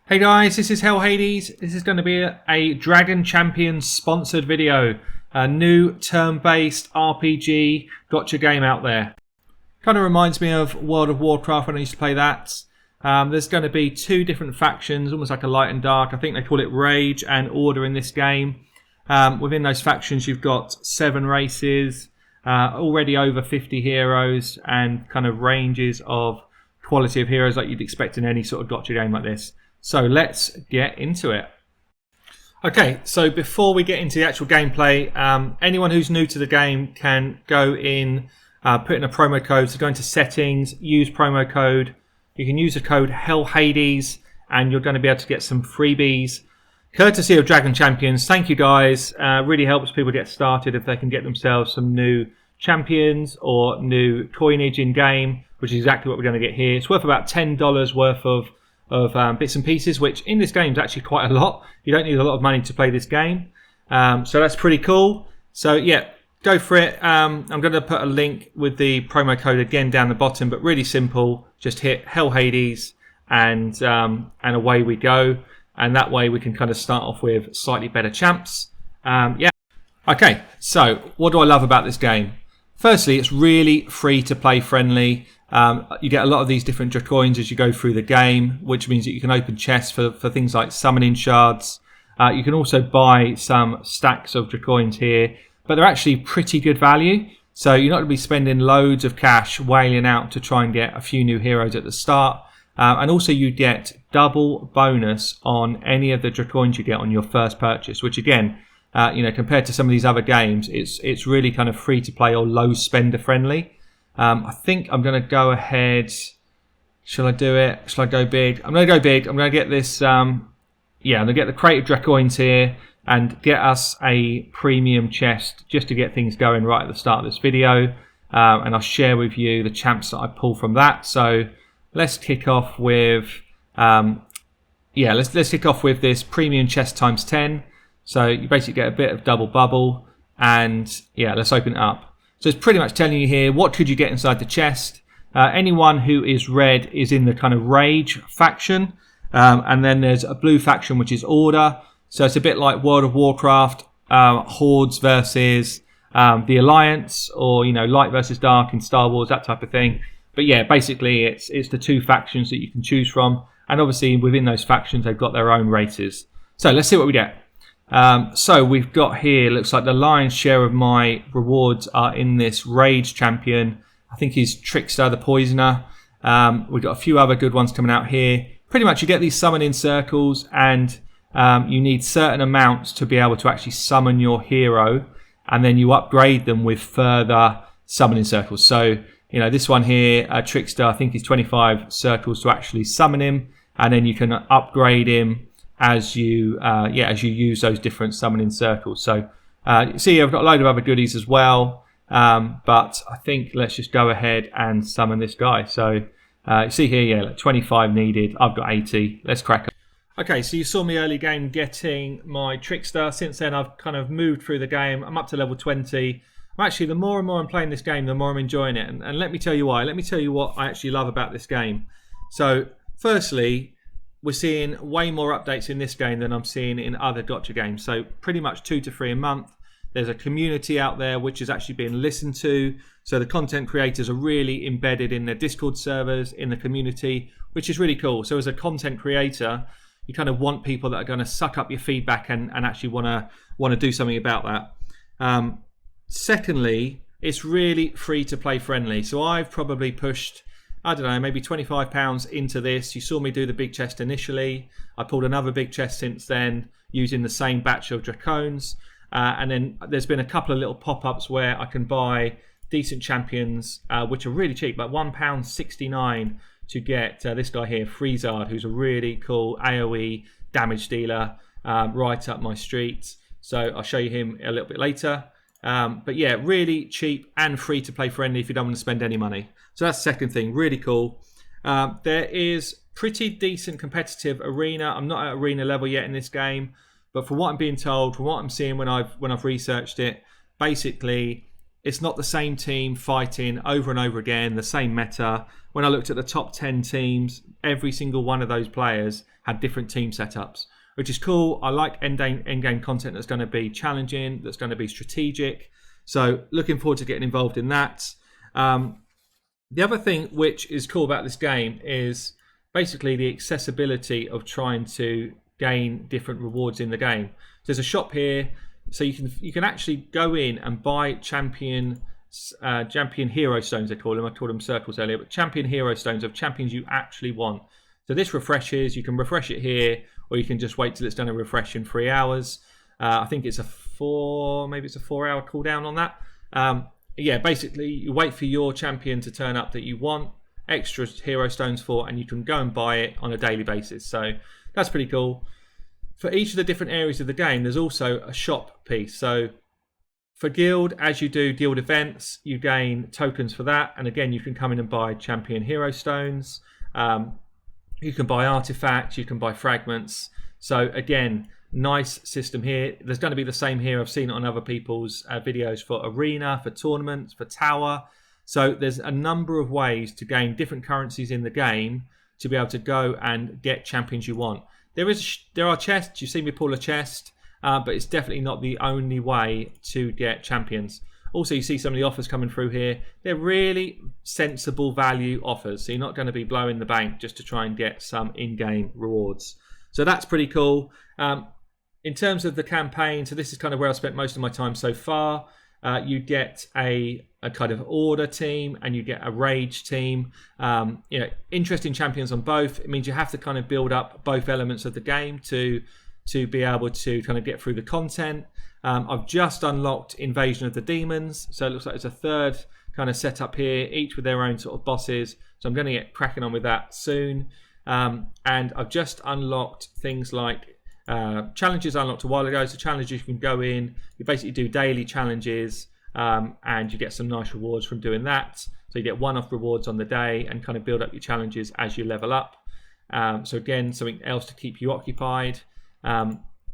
Hey guys, this is Hellhades. This is going to be a Dragon Champions sponsored video. A new turn-based RPG gotcha game out there. Kind of reminds me of World of Warcraft when I used to play that. There's going to be two different factions, almost like a light and dark. I think they call it Rage and Order in this game. Within those factions you've got 7 races, already over 50 heroes, and kind of ranges of quality of heroes like you'd expect in any sort of gotcha game like this. So let's get into it. Okay, so before we get into the actual gameplay, anyone who's new to the game can go in, put in a promo code. So go into settings, use promo code. You can use the code Hellhades and you're going to be able to get some freebies courtesy of Dragon Champions. Thank you guys. Really helps people get started if they can get themselves some new champions or new coinage in game, which is exactly what we're going to get here. It's worth about $10 worth of bits and pieces, which in this game is actually quite a lot. You don't need a lot of money to play this game, so that's pretty cool. So yeah, go for it. I'm going to put a link with the promo code again down the bottom, but really simple. Just hit Hellhades and away we go, and that way we can kind of start off with slightly better champs. Yeah. Okay, so what do I love about this game? Firstly, it's really free to play friendly. You get a lot of these different Dracoins as you go through the game, which means that you can open chests for things like summoning shards. You can also buy some stacks of Dracoins here, but they're actually pretty good value. So you're not going to be spending loads of cash whaling out to try and get a few new heroes at the start. And also you get double bonus on any of the Dracoins you get on your first purchase, which again, compared to some of these other games, it's really kind of free to play or low spender friendly. I think I'm going to go ahead. Shall I do it? Shall I go big? I'm going to go big. I'm going to get this. I'm going to get the crate of Dracoins here and get us a premium chest just to get things going right at the start of this video. And I'll share with you the champs that I pull from that. So let's kick off with. Let's kick off with this premium chest times 10. So you basically get a bit of double bubble, and yeah, let's open it up. So it's pretty much telling you here what could you get inside the chest. Anyone who is red is in the kind of Rage faction, and then there's a blue faction which is Order. So it's a bit like World of Warcraft, Hordes versus the Alliance, or Light versus Dark in Star Wars, that type of thing. But yeah, basically it's the two factions that you can choose from, and obviously within those factions they've got their own races. So let's see what we get. So we've got here, looks like the lion's share of my rewards are in this Rage champion. I think he's Trickster the Poisoner. We've got a few other good ones coming out here. Pretty much you get these summoning circles, and you need certain amounts to be able to actually summon your hero, and then you upgrade them with further summoning circles. So this one here, Trickster, I think is 25 circles to actually summon him, and then you can upgrade him as you use those different summoning circles. So you see I've got a load of other goodies as well, but I think let's just go ahead and summon this guy. So you see here, like 25 needed. I've got 80. Let's crack on. Okay, so you saw me early game getting my Trickster. Since then I've kind of moved through the game. I'm up to level 20. Actually, the more and more I'm playing this game, the more I'm enjoying it, and let me tell you why. Let me tell you what I actually love about this game. So firstly, we're seeing way more updates in this game than I'm seeing in other gotcha games. So pretty much 2 to 3 a month. There's a community out there which is actually being listened to. So the content creators are really embedded in their Discord servers, in the community, which is really cool. So as a content creator, you kind of want people that are going to suck up your feedback and actually want to do something about that. Secondly, it's really free to play friendly. So I've probably pushed, I don't know, maybe £25 into this. You saw me do the big chest initially. I pulled another big chest since then using the same batch of Dracoins. And then there's been a couple of little pop-ups where I can buy decent champions, which are really cheap, like £1.69 to get this guy here, Freezard, who's a really cool AoE damage dealer right up my street. So I'll show you him a little bit later. But yeah, really cheap and free to play friendly if you don't want to spend any money. So that's the second thing, really cool. There is pretty decent competitive arena. I'm not at arena level yet in this game, but from what I'm being told, from what I'm seeing when I've researched it, basically it's not the same team fighting over and over again, the same meta. When I looked at the top 10 teams, every single one of those players had different team setups, which is cool. I like end-game content that's going to be challenging, that's going to be strategic. So looking forward to getting involved in that. The other thing which is cool about this game is basically the accessibility of trying to gain different rewards in the game. So there's a shop here, so you can actually go in and buy champion hero stones, they call them. I called them circles earlier, but champion hero stones of champions you actually want. So this refreshes. You can refresh it here, or you can just wait till it's done a refresh in 3 hours. I think it's a 4-hour cooldown on that. Yeah, basically you wait for your champion to turn up that you want extra hero stones for, and you can go and buy it on a daily basis. So that's pretty cool. For each of the different areas of the game, there's also a shop piece. So for guild, as you do guild events, you gain tokens for that, and again you can come in and buy champion hero stones. You can buy artifacts, you can buy fragments. So again, nice system here. There's going to be the same here. I've seen it on other people's videos for arena, for tournaments, for tower. So there's a number of ways to gain different currencies in the game to be able to go and get champions you want. There are chests. You see me pull a chest, but it's definitely not the only way to get champions. Also, you see some of the offers coming through here. They're really sensible value offers. So you're not going to be blowing the bank just to try and get some in-game rewards. So that's pretty cool. In terms of the campaign, so this is kind of where I spent most of my time so far. You get a kind of order team and you get a rage team. Interesting champions on both. It means you have to kind of build up both elements of the game to be able to kind of get through the content. I've just unlocked Invasion of the Demons, so it looks like it's a third kind of setup here, each with their own sort of bosses. So I'm going to get cracking on with that soon. And I've just unlocked things like challenges I unlocked a while ago. So challenges you can go in, you basically do daily challenges, and you get some nice rewards from doing that. So you get one-off rewards on the day and kind of build up your challenges as you level up. So again, something else to keep you occupied.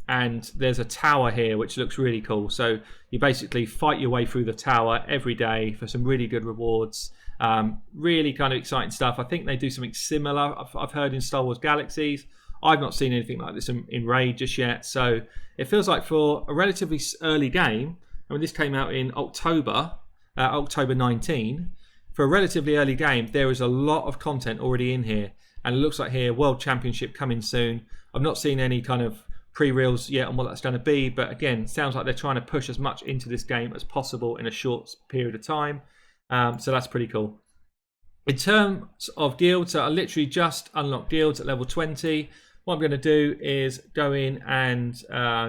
And there's a tower here which looks really cool. So you basically fight your way through the tower every day for some really good rewards. Really kind of exciting stuff. I think they do something similar, I've heard, in Star Wars Galaxies. I've not seen anything like this in Raid just yet. So it feels like for a relatively early game, I mean, this came out in October 19. For a relatively early game, there is a lot of content already in here. And it looks like here, World Championship coming soon. I've not seen any kind of pre-reels yet on what that's going to be, but again, sounds like they're trying to push as much into this game as possible in a short period of time. So that's pretty cool. In terms of guilds, so I literally just unlocked guilds at level 20. What I'm going to do is go in and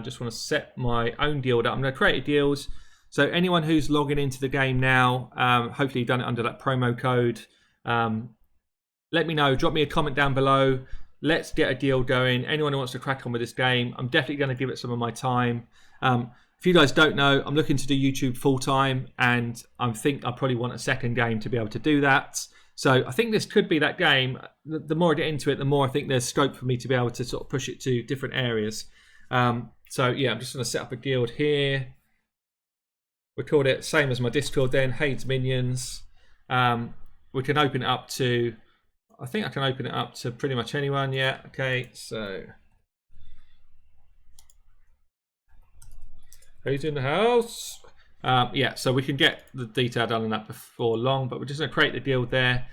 just want to set my own guild up. I'm going to create a guild. So anyone who's logging into the game now, hopefully you've done it under that promo code. Let me know. Drop me a comment down below. Let's get a deal going. Anyone who wants to crack on with this game, I'm definitely going to give it some of my time. If you guys don't know, I'm looking to do YouTube full time, and I think I probably want a second game to be able to do that. So I think this could be that game. The more I get into it, the more I think there's scope for me to be able to sort of push it to different areas. So yeah, I'm just going to set up a guild here. We called it same as my Discord then, Hellhades Minions. We can open it up to, I think I can open it up to pretty much anyone. Yeah, okay, so who's in the house? Yeah, so we can get the detail done on that before long, but we're just going to create the guild there.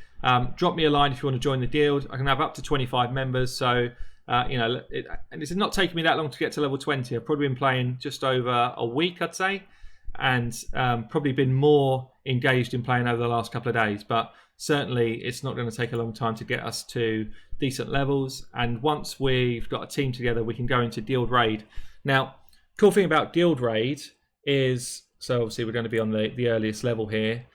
Drop me a line if you want to join the guild. I can have up to 25 members, so and it's not taking me that long to get to level 20. I've probably been playing just over a week, I'd say, and probably been more engaged in playing over the last couple of days, but certainly it's not going to take a long time to get us to decent levels. And once we've got a team together, we can go into Guild Raid. Now, cool thing about Guild Raid is, so obviously we're going to be on the earliest level here.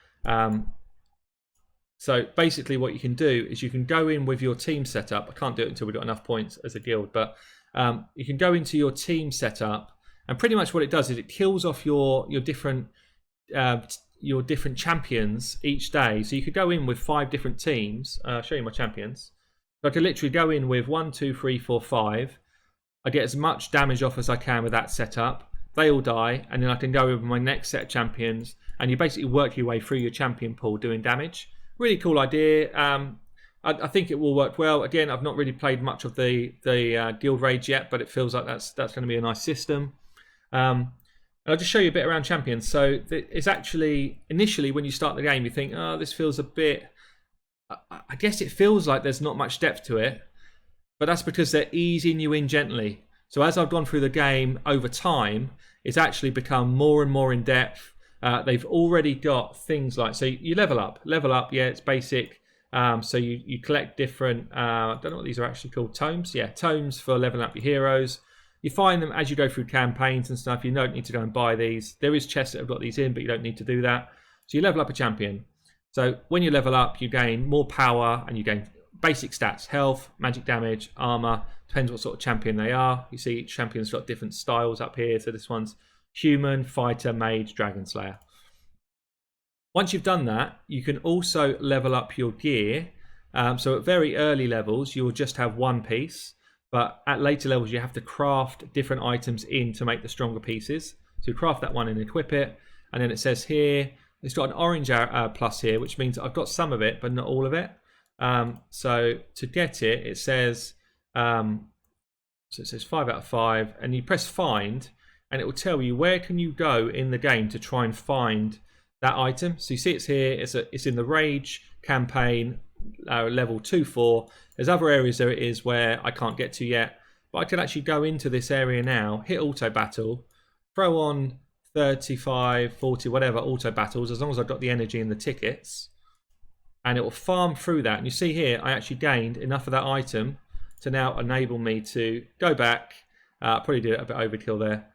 So basically what you can do is you can go in with your team setup. I can't do it until we've got enough points as a guild, but you can go into your team setup, and pretty much what it does is it kills off your different champions each day. So you could go in with 5 different teams. I'll show you my champions. So I could literally go in with 1, 2, 3, 4, 5. I get as much damage off as I can with that setup. they all die, and then I can go over my next set of champions, and you basically work your way through your champion pool doing damage. Really cool idea. I think it will work well. Again, I've not really played much of the guild raids yet, but it feels like that's going to be a nice system. And I'll just show you a bit around champions. So it's actually, initially when you start the game, you think, oh, this feels a bit, I guess it feels like there's not much depth to it, but that's because they're easing you in gently. So as I've gone through the game over time, it's actually become more and more in depth. They've already got things like, so you level up, yeah, it's basic. So you collect different, I don't know what these are actually called, tomes? Yeah, tomes for leveling up your heroes. You find them as you go through campaigns and stuff. You don't need to go and buy these. There is chests that have got these in, but you don't need to do that. So you level up a champion. So when you level up, you gain more power and you gain basic stats, health, magic damage, armor, depends what sort of champion they are. You see each champion's got different styles up here. So this one's human, fighter, mage, dragon slayer. Once you've done that, you can also level up your gear. So at very early levels, you will just have one piece. But at later levels, you have to craft different items in to make the stronger pieces. So you craft that one and equip it. And then it says here, it's got an orange plus here, which means I've got some of it, but not all of it. So to get it, it says, so it says 5 out of 5. And you press find, and it will tell you where can you go in the game to try and find that item. So you see it's here, it's in the Rage campaign, level 2-4. There's other areas there it is where I can't get to yet, but I can actually go into this area now, hit auto battle, throw on 35, 40, whatever auto battles, as long as I've got the energy and the tickets, and it will farm through that. And you see here, I actually gained enough of that item to now enable me to go back, probably do it a bit overkill there,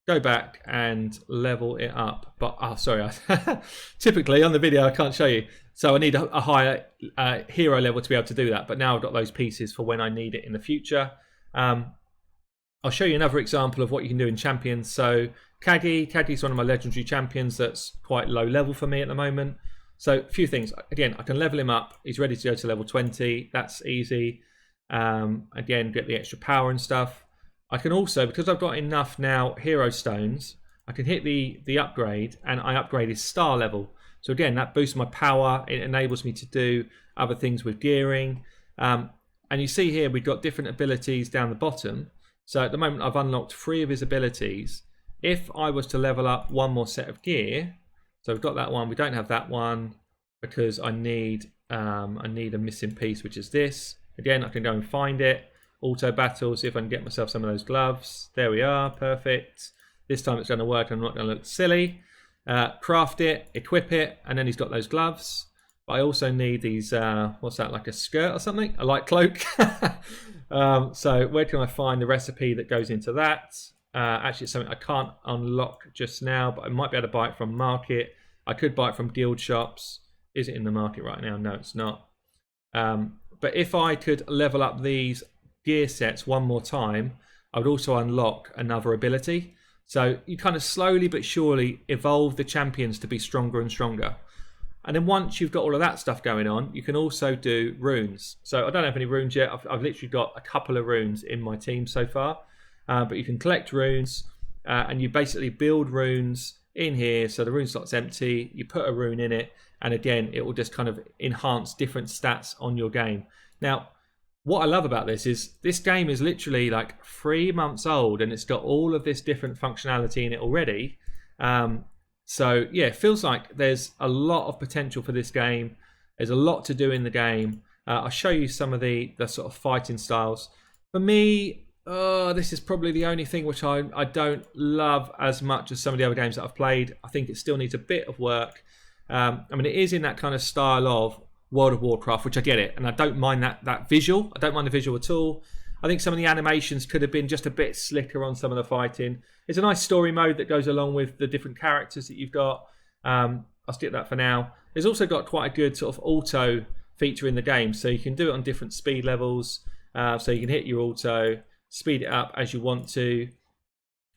go back and level it up. But sorry, typically on the video I can't show you, so I need a higher hero level to be able to do that. But now I've got those pieces for when I need it in the future. I'll show you another example of what you can do in champions. So Kagi's one of my legendary champions that's quite low level for me at the moment. So a few things. Again, I can level him up. He's ready to go to level 20. That's easy. Again, get the extra power and stuff. I can also, because I've got enough now hero stones, I can hit the upgrade, and I upgrade his star level. So again, that boosts my power. It enables me to do other things with gearing. And you see here we've got different abilities down the bottom. So at the moment I've unlocked 3 of his abilities. If I was to level up one more set of gear, so we've got that one, we don't have that one because I need a missing piece, which is this. Again, I can go and find it. Auto battle, see if I can get myself some of those gloves. There we are, perfect. This time it's going to work, I'm not going to look silly. Craft it, equip it, and then he's got those gloves. But I also need these, what's that, like a skirt or something? A light cloak. So where can I find the recipe that goes into that? Actually, it's something I can't unlock just now, but I might be able to buy it from market. I could buy it from guild shops. Is it in the market right now? No, it's not. But if I could level up these gear sets one more time, I would also unlock another ability. So you kind of slowly but surely evolve the champions to be stronger and stronger. And then once you've got all of that stuff going on, you can also do runes. So I don't have any runes yet. I've literally got a couple of runes in my team so far. But you can collect runes and you basically build runes in here. So the rune slot's empty. You put a rune in it. And again, it will just kind of enhance different stats on your game. Now, what I love about this is this game is literally like 3 months old and it's got all of this different functionality in it already. So yeah, it feels like there's a lot of potential for this game. There's a lot to do in the game. I'll show you some of the sort of fighting styles. For me, this is probably the only thing which I don't love as much as some of the other games that I've played. I think it still needs a bit of work. I mean, it is in that kind of style of World of Warcraft, which I get it, and I don't mind that visual. I don't mind the visual at all. I think some of the animations could have been just a bit slicker on some of the fighting. It's a nice story mode that goes along with the different characters that you've got. I'll skip that for now. It's also got quite a good sort of auto feature in the game, so you can do it on different speed levels. So you can hit your auto, speed it up as you want to.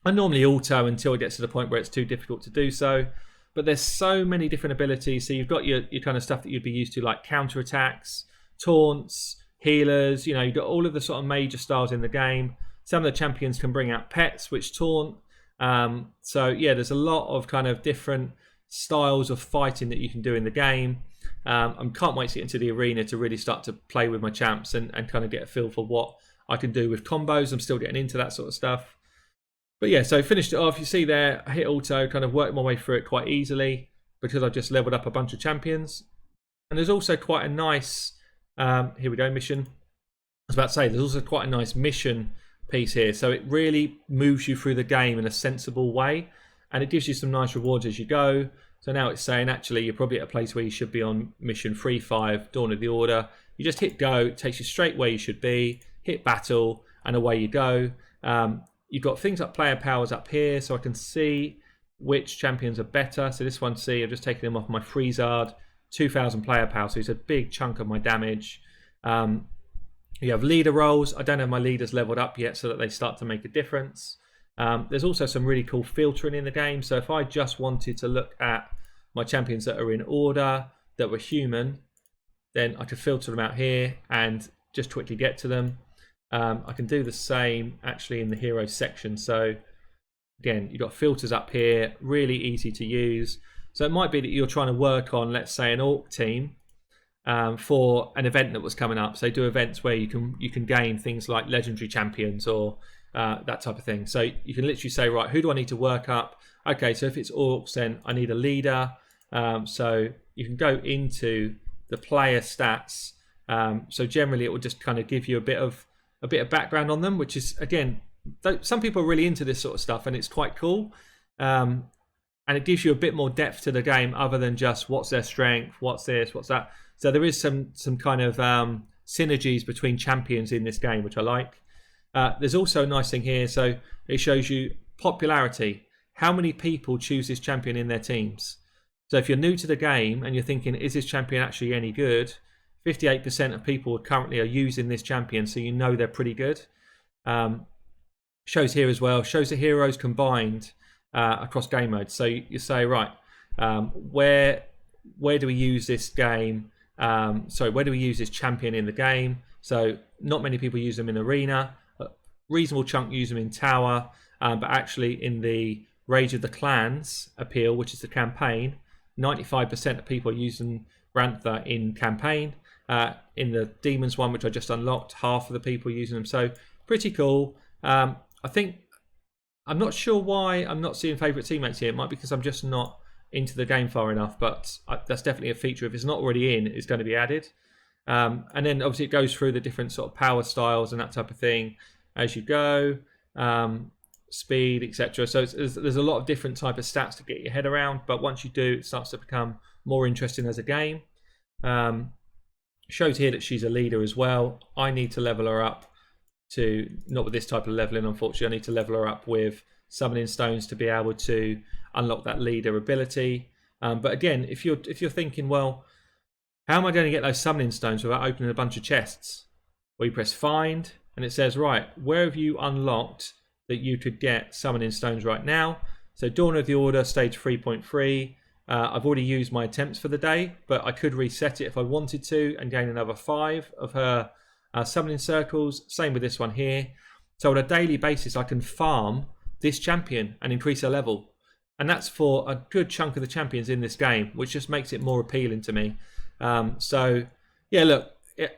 I normally auto until it gets to the point where it's too difficult to do so. But there's so many different abilities. So you've got your kind of stuff that you'd be used to, like counterattacks, taunts, healers. You know, you've got all of the sort of major styles in the game. Some of the champions can bring out pets which taunt. So yeah, there's a lot of kind of different styles of fighting that you can do in the game. I can't wait to get into the arena to really start to play with my champs and kind of get a feel for what I can do with combos. I'm still getting into that sort of stuff. But yeah, so finished it off. You see there, I hit auto, kind of worked my way through it quite easily because I just leveled up a bunch of champions. And there's also quite a nice, here we go, mission. I was about to say, there's also quite a nice mission piece here. So it really moves you through the game in a sensible way. And it gives you some nice rewards as you go. So now it's saying, actually, you're probably at a place where you should be on mission 3-5, Dawn of the Order. You just hit go, it takes you straight where you should be, hit battle, and away you go. You've got things like player powers up here, so I can see which champions are better. So this one, see, I've just taken them off my Freezard, 2,000 player power, so it's a big chunk of my damage. You have leader roles. I don't have my leaders leveled up yet so that they start to make a difference. There's also some really cool filtering in the game. So if I just wanted to look at my champions that are in order, that were human, then I could filter them out here and just quickly get to them. I can do the same actually in the heroes section. So again, you've got filters up here, really easy to use. So it might be that you're trying to work on, let's say, an orc team for an event that was coming up. So they do events where you can gain things like legendary champions or that type of thing. So you can literally say, right, who do I need to work up? Okay, so if it's orcs, then I need a leader. So you can go into the player stats. So generally, it will just kind of give you a bit of background on them, which is, again, some people are really into this sort of stuff, and it's quite cool. And it gives you a bit more depth to the game, other than just what's their strength, what's this, what's that. So there is some kind of synergies between champions in this game, which I like. There's also a nice thing here. So it shows you popularity. How many people choose this champion in their teams? So if you're new to the game and you're thinking, is this champion actually any good? 58% of people currently are using this champion, so you know they're pretty good. Shows here as well. Shows the heroes combined across game modes. So you say, right, where do we use this game? Where do we use this champion in the game? So not many people use them in arena. A reasonable chunk use them in tower, but actually in the Rage of the Clans appeal, which is the campaign, 95% of people are using Rantha in campaign. In the Demons one, which I just unlocked, half of the people are using them. So pretty cool. I think, I'm not sure why I'm not seeing favourite teammates here. It might be because I'm just not into the game far enough, but that's definitely a feature. If it's not already in, it's going to be added. And then obviously it goes through the different sort of power styles and that type of thing as you go, speed, etc. So there's a lot of different type of stats to get your head around, but once you do, it starts to become more interesting as a game. Shows here that she's a leader as well. I need to level her up to, not with this type of leveling, unfortunately. I need to level her up with summoning stones to be able to unlock that leader ability. But again, if you're thinking, well, how am I going to get those summoning stones without opening a bunch of chests? Well, you press find, and it says, right, where have you unlocked that you could get summoning stones right now? So Dawn of the Order, stage 3.3. I've already used my attempts for the day, but I could reset it if I wanted to and gain another 5 of her summoning circles. Same with this one here. So on a daily basis, I can farm this champion and increase her level. And that's for a good chunk of the champions in this game, which just makes it more appealing to me. So, yeah, look,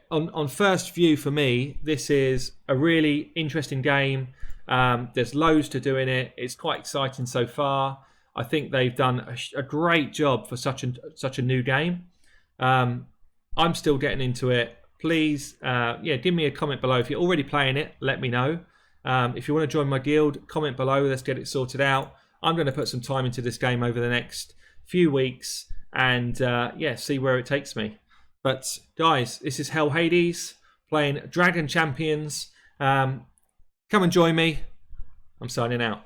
on first view for me, this is a really interesting game. There's loads to do in it. It's quite exciting so far. I think they've done a great job for such a new game. I'm still getting into it. Please, give me a comment below. If you're already playing it, let me know. If you want to join my guild, comment below. Let's get it sorted out. I'm going to put some time into this game over the next few weeks and see where it takes me. But guys, this is Hellhades playing Dragon Champions. Come and join me. I'm signing out.